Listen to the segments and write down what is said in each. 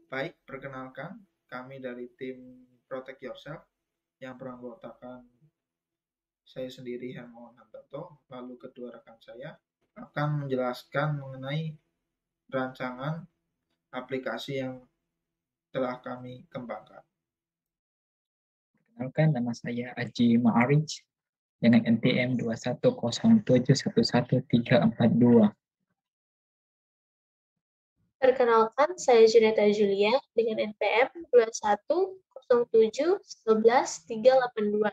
Baik, perkenalkan, kami dari tim Protect Yourself yang beranggotakan saya sendiri Hermawan Hantarto, lalu kedua rekan saya akan menjelaskan mengenai rancangan aplikasi yang telah kami kembangkan. Perkenalkan, nama saya Aji Ma'arij dengan NPM 2107111342. Perkenalkan, saya Juneta Julia dengan NPM 2107111382.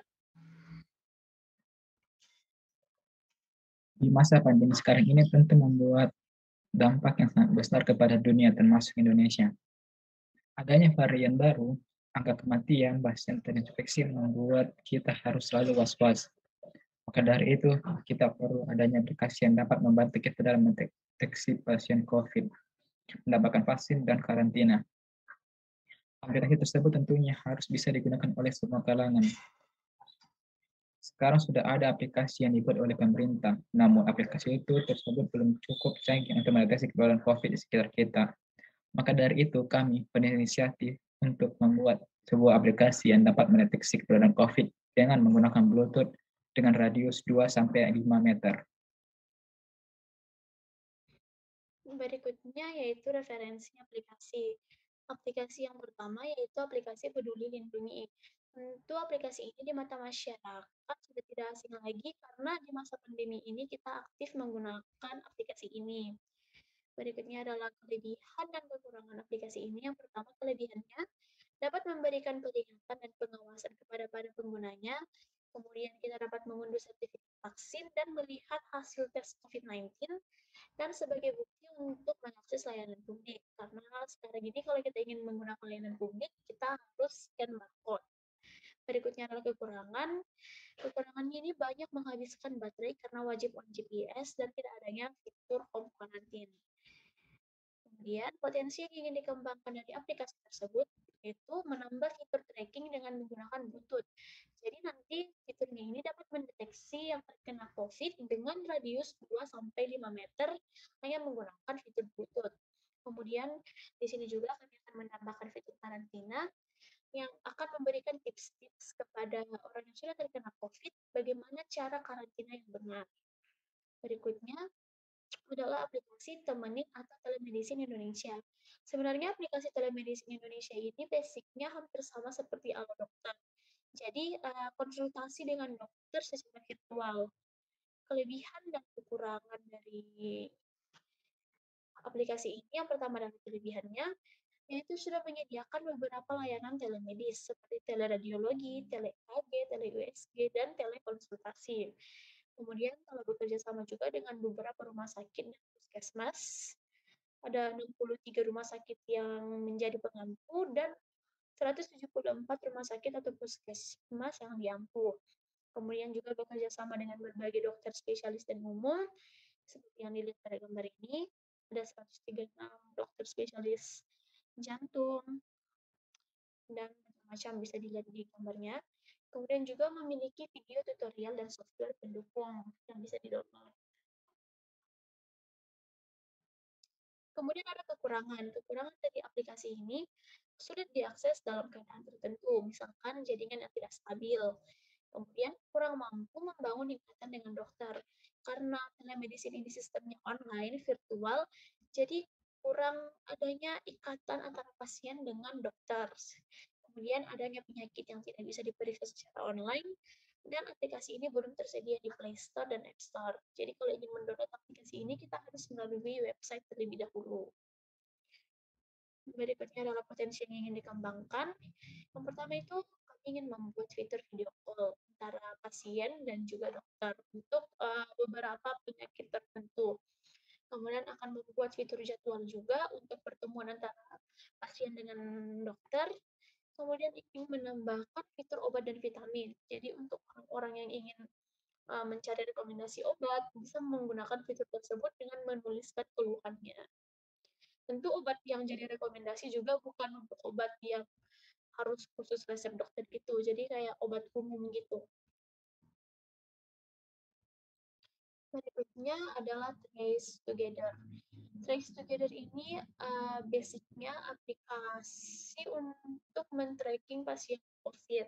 Di masa pandemi sekarang ini tentu membuat dampak yang sangat besar kepada dunia termasuk Indonesia. Adanya varian baru, angka kematian pasien terinfeksi membuat kita harus selalu was-was. Maka dari itu, kita perlu adanya aplikasi yang dapat membantu kita dalam mendeteksi pasien COVID, mendapatkan vaksin, dan karantina. Aplikasi tersebut tentunya harus bisa digunakan oleh semua kalangan. Sekarang sudah ada aplikasi yang dibuat oleh pemerintah, namun aplikasi itu tersebut belum cukup canggih untuk mendeteksi penularan COVID di sekitar kita. Maka dari itu, kami berinisiatif untuk membuat sebuah aplikasi yang dapat mendeteksi penularan COVID dengan menggunakan Bluetooth dengan radius 2-5 meter. Berikutnya yaitu referensi aplikasi. Aplikasi yang pertama yaitu aplikasi Peduli Lindungi. Tentu aplikasi ini di mata masyarakat sudah tidak asing lagi karena di masa pandemi ini kita aktif menggunakan aplikasi ini. Berikutnya adalah kelebihan dan kekurangan aplikasi ini. Yang pertama, kelebihannya dapat memberikan peringatan dan pengawasan kepada para penggunanya. Kemudian kita dapat mengunduh sertifikat vaksin dan melihat hasil tes COVID-19 dan sebagai bukti untuk mengakses layanan publik. Karena sekarang ini kalau kita ingin menggunakan layanan publik, kita harus scan barcode. Berikutnya adalah kekurangan. Kekurangannya ini banyak menghabiskan baterai karena wajib on GPS dan tidak adanya fitur home quarantine. Kemudian, potensi yang ingin dikembangkan dari aplikasi tersebut yaitu menambah fitur tracking dengan menggunakan Bluetooth. Jadi nanti fiturnya ini dapat mendeteksi yang terkena COVID dengan radius 2-5 meter hanya menggunakan fitur Bluetooth. Kemudian di sini juga kami akan menambahkan fitur karantina yang akan memberikan tips-tips kepada orang yang sudah terkena COVID bagaimana cara karantina yang benar. Berikutnya adalah aplikasi Temenin atau Telemedicine Indonesia. Sebenarnya aplikasi Telemedicine Indonesia ini basicnya hampir sama seperti Alo Dokter. Jadi konsultasi dengan dokter secara virtual. Kelebihan dan kekurangan dari aplikasi ini yang pertama dan kelebihannya yaitu sudah menyediakan beberapa layanan telemedis seperti teleradiologi, tele-EKG, tele-USG, dan telekonsultasi. Kemudian kalau bekerja sama juga dengan beberapa rumah sakit dan puskesmas, ada 63 rumah sakit yang menjadi pengampu dan 174 rumah sakit atau puskesmas yang diampu. Kemudian juga bekerja sama dengan berbagai dokter spesialis dan umum, seperti yang dilihat pada gambar ini, ada 136 dokter spesialis jantung, dan macam-macam bisa dilihat di gambarnya. Kemudian juga memiliki video tutorial dan software pendukung yang bisa di-download. Kemudian ada kekurangan. Kekurangan dari aplikasi ini sulit diakses dalam keadaan tertentu, misalkan jaringan yang tidak stabil. Kemudian kurang mampu membangun ikatan dengan dokter. Karena telemedicine ini sistemnya online, virtual, jadi kurang adanya ikatan antara pasien dengan dokter. Kemudian adanya penyakit yang tidak bisa diperiksa secara online, dan aplikasi ini belum tersedia di Play Store dan App Store. Jadi kalau ingin mendownload aplikasi ini, kita harus melalui website terlebih dahulu. Berikutnya adalah potensi yang ingin dikembangkan. Yang pertama itu kami ingin membuat fitur video call antara pasien dan juga dokter untuk beberapa penyakit tertentu. Kemudian akan membuat fitur jadwal juga untuk pertemuan antara pasien dengan dokter. Kemudian ingin menambahkan fitur obat dan vitamin. Jadi untuk orang-orang yang ingin mencari rekomendasi obat bisa menggunakan fitur tersebut dengan menuliskan keluhannya. Tentu obat yang jadi rekomendasi juga bukan untuk obat yang harus khusus resep dokter gitu. Jadi kayak obat umum gitu. Berikutnya adalah Trace Together. Trace Together ini basicnya aplikasi untuk men-tracking pasien COVID.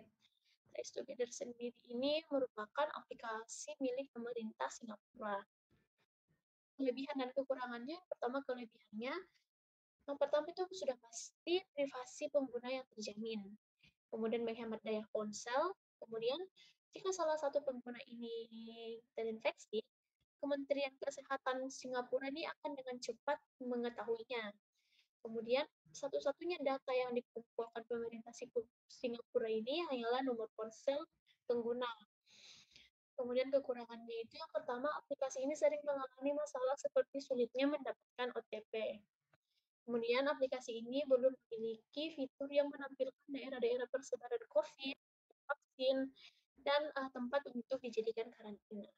Trace Together sendiri ini merupakan aplikasi milik pemerintah Singapura. Kelebihan dan kekurangannya, yang pertama itu sudah pasti privasi pengguna yang terjamin. Kemudian menghemat daya ponsel. Kemudian jika salah satu pengguna ini terinfeksi, Kementerian Kesehatan Singapura ini akan dengan cepat mengetahuinya. Kemudian satu-satunya data yang dikumpulkan pemerintah Singapura ini hanyalah nomor ponsel pengguna. Kemudian kekurangannya itu yang pertama, aplikasi ini sering mengalami masalah seperti sulitnya mendapatkan OTP. Kemudian aplikasi ini belum memiliki fitur yang menampilkan daerah-daerah persebaran COVID, vaksin, dan tempat untuk dijadikan karantina.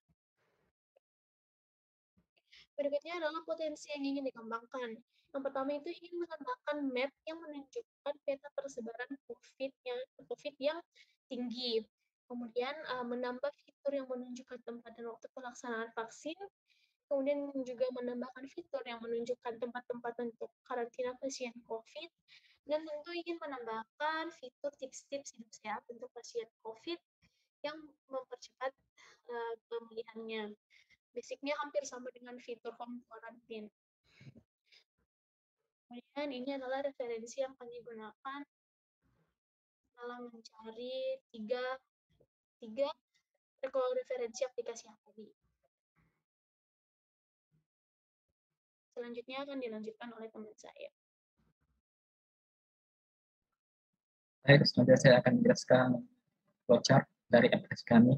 Berikutnya adalah potensi yang ingin dikembangkan. Yang pertama itu ingin mengembangkan map yang menunjukkan peta persebaran COVID yang tinggi. Kemudian menambah fitur yang menunjukkan tempat dan waktu pelaksanaan vaksin. Kemudian juga menambahkan fitur yang menunjukkan tempat-tempat untuk karantina pasien COVID. Dan tentu ingin menambahkan fitur tips-tips hidup sehat untuk pasien COVID yang mempercepat pemulihannya. Basicnya hampir sama dengan fitur home quarantine. Kemudian ini adalah referensi yang kami gunakan dalam mencari tiga referensi aplikasi yang tadi. Selanjutnya akan dilanjutkan oleh teman saya. Baik, selanjutnya saya akan menjelaskan flowchart dari aplikasi kami.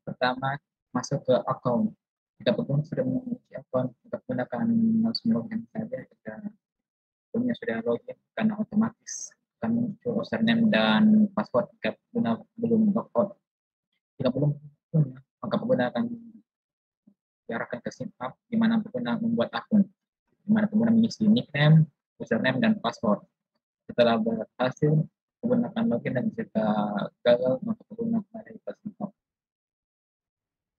Pertama, masuk ke account. Jika pengguna sudah memiliki account, kita gunakan langsung login saja. Jika pengguna sudah login, karena otomatis akan muncul username dan password jika pengguna belum logout. Jika belum punya, maka pengguna akan diarahkan ke sign up di mana pengguna membuat akun, di mana pengguna mengisi nickname, username, dan password. Setelah berhasil, pengguna akan login, dan jika gagal, maka pengguna kembali ke sign up.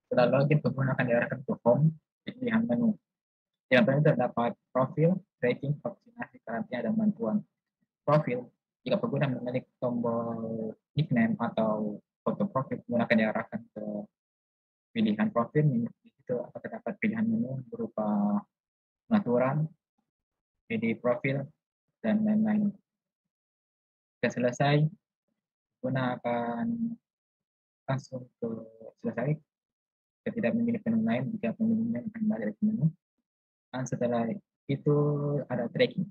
Setelah login, pengguna akan diarahkan ke home di pilihan menu. Di dalamnya terdapat profil, tracking, vaksinasi, karantina, dan bantuan. Profil, jika pengguna memiliki tombol nickname atau foto profil, pengguna akan diarahkan ke pilihan profil. Di situ akan terdapat pilihan menu berupa pengaturan, PD profil, dan lain-lain. Jika selesai, pengguna akan langsung ke selesai. Jika tidak memilih menu lain, jika memilihnya akan kembali ke menu. Dan setelah itu ada tracking.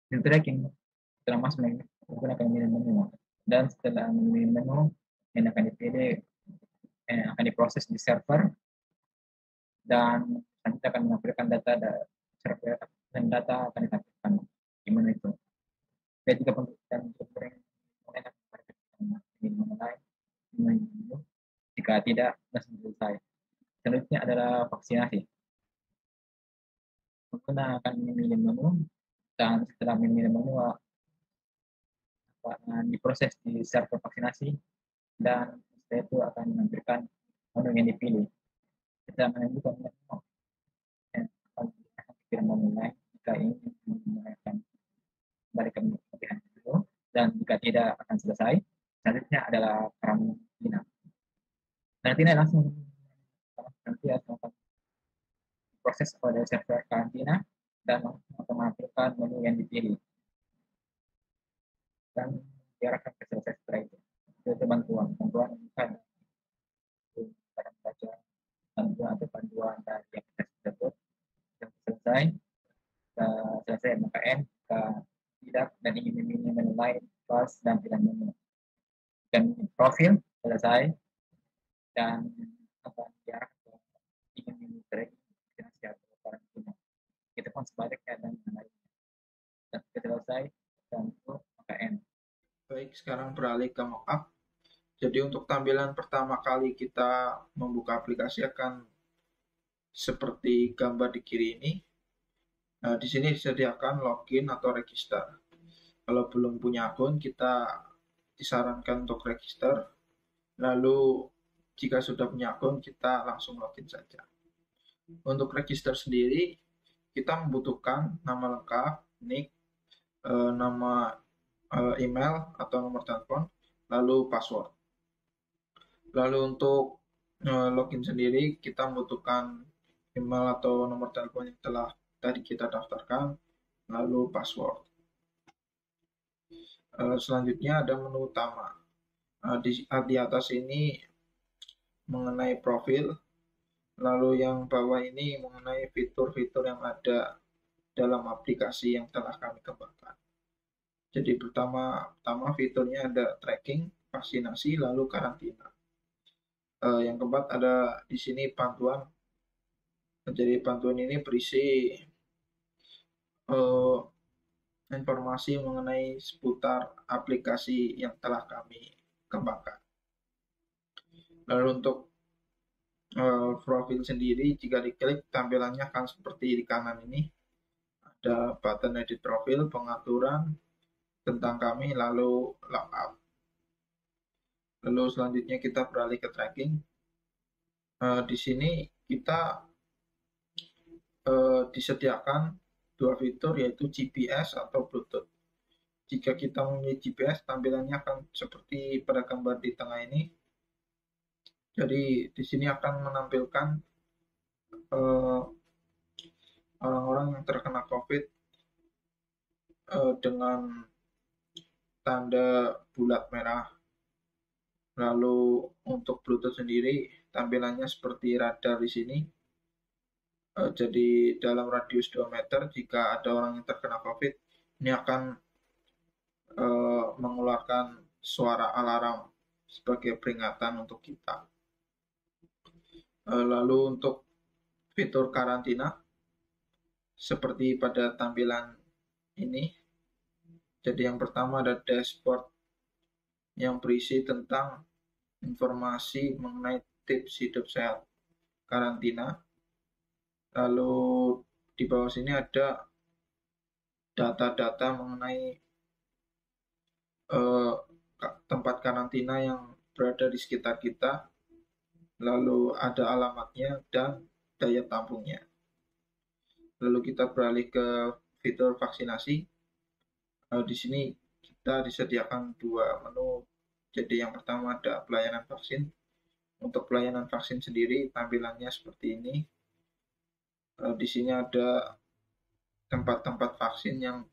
Di tracking, setelah masuk menu, pengguna akan memilih menu. Dan setelah memilih menu, yang akan dipilih akan diproses di server, dan selanjutnya akan menampilkan data server, dan data akan ditampilkan di menu itu. Jadi jika pengguna mulai menu, jika tidak, langsung selesai. Selanjutnya adalah vaksinasi. Pengguna akan memilih menu, dan setelah memilih menu diproses di server vaksinasi, dan setelah itu akan menampilkan menu yang dipilih. Kita menentukan menu akan memulai jika ingin menggunakan kembali ke pilihan dulu, dan jika tidak akan selesai. Selanjutnya adalah karantina. Karantina langsung nanti akan proses pada server karantina dan menampilkan menu yang dipilih, dan diarahkan ke selesai setelah itu. Itu bantuan bukan pada baca bantuan atau panduan dari aplikasi tersebut. Yang selesai maka N. Jika tidak dan ingin memilih menu lain, pas dan pilihan menu. Dan profil selesai, dan akan diarahkan ke ingin memilih tracking atau karantina. Itu pun sebaliknya dan lainnya. Dan selesai dan maka N. Baik, sekarang beralih ke mockup. Jadi untuk tampilan pertama kali kita membuka aplikasi akan seperti gambar di kiri ini. Nah, di sini disediakan login atau register. Kalau belum punya akun, kita disarankan untuk register. Lalu jika sudah punya akun, kita langsung login saja. Untuk register sendiri, kita membutuhkan nama lengkap, nick, nama email atau nomor telepon, lalu password. Lalu untuk login sendiri, kita membutuhkan email atau nomor telepon yang telah tadi kita daftarkan, lalu password. Selanjutnya ada menu utama. Di atas ini mengenai profil, lalu yang bawah ini mengenai fitur-fitur yang ada dalam aplikasi yang telah kami kembangkan. Jadi pertama fiturnya ada tracking, vaksinasi, lalu karantina. Yang keempat ada di sini pantuan. Jadi pantuan ini berisi informasi mengenai seputar aplikasi yang telah kami kembangkan. Lalu untuk profil sendiri, jika diklik tampilannya akan seperti di kanan ini. Ada button edit profil, pengaturan tentang kami, lalu logout. Lalu selanjutnya kita beralih ke tracking. Di sini kita disediakan dua fitur, yaitu GPS atau Bluetooth. Jika kita memilih GPS, tampilannya akan seperti pada gambar di tengah ini. Jadi di sini akan menampilkan orang-orang yang terkena COVID dengan tanda bulat merah. Lalu untuk Bluetooth sendiri, tampilannya seperti radar di sini. Jadi dalam radius 2 meter, jika ada orang yang terkena COVID, ini akan mengeluarkan suara alarm sebagai peringatan untuk kita. Lalu untuk fitur karantina, seperti pada tampilan ini. Jadi yang pertama ada dashboard yang berisi tentang informasi mengenai tips hidup sehat karantina. Lalu di bawah sini ada data-data mengenai tempat karantina yang berada di sekitar kita, lalu ada alamatnya dan daya tampungnya. Lalu kita beralih ke fitur vaksinasi. Di sini kita disediakan dua menu. Jadi yang pertama ada pelayanan vaksin. Untuk pelayanan vaksin sendiri tampilannya seperti ini. Di sini ada tempat-tempat vaksin yang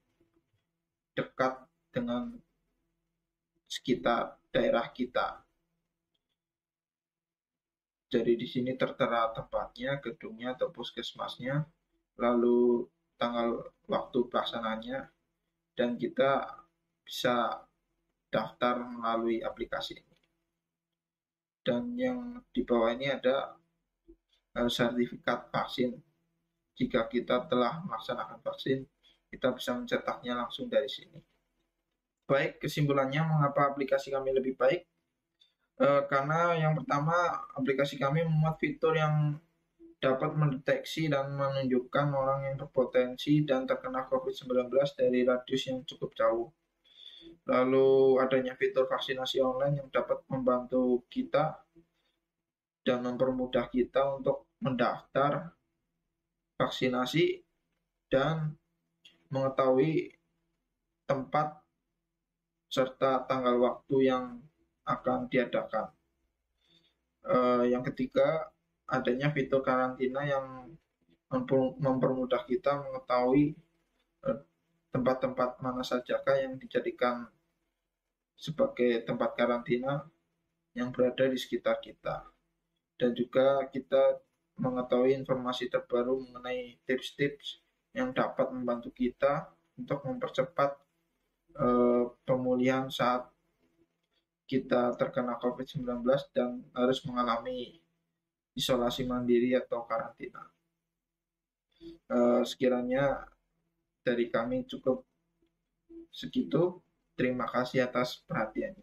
dekat dengan sekitar daerah kita. Jadi di sini tertera tempatnya, gedungnya atau puskesmasnya, lalu tanggal waktu pelaksanaannya, dan kita bisa daftar melalui aplikasi ini. Dan yang di bawah ini ada sertifikat vaksin. Jika kita telah melaksanakan vaksin, kita bisa mencetaknya langsung dari sini. Baik, kesimpulannya mengapa aplikasi kami lebih baik? Karena yang pertama, aplikasi kami memuat fitur yang dapat mendeteksi dan menunjukkan orang yang berpotensi dan terkena COVID-19 dari radius yang cukup jauh. Lalu adanya fitur vaksinasi online yang dapat membantu kita dan mempermudah kita untuk mendaftar vaksinasi dan mengetahui tempat serta tanggal waktu yang akan diadakan. Yang ketiga, adanya fitur karantina yang mempermudah kita mengetahui tempat-tempat mana sajakah yang dijadikan sebagai tempat karantina yang berada di sekitar kita. Dan juga kita mengetahui informasi terbaru mengenai tips-tips yang dapat membantu kita untuk mempercepat pemulihan saat kita terkena COVID-19 dan harus mengalami isolasi mandiri atau karantina. Sekiranya dari kami cukup segitu. Terima kasih atas perhatiannya.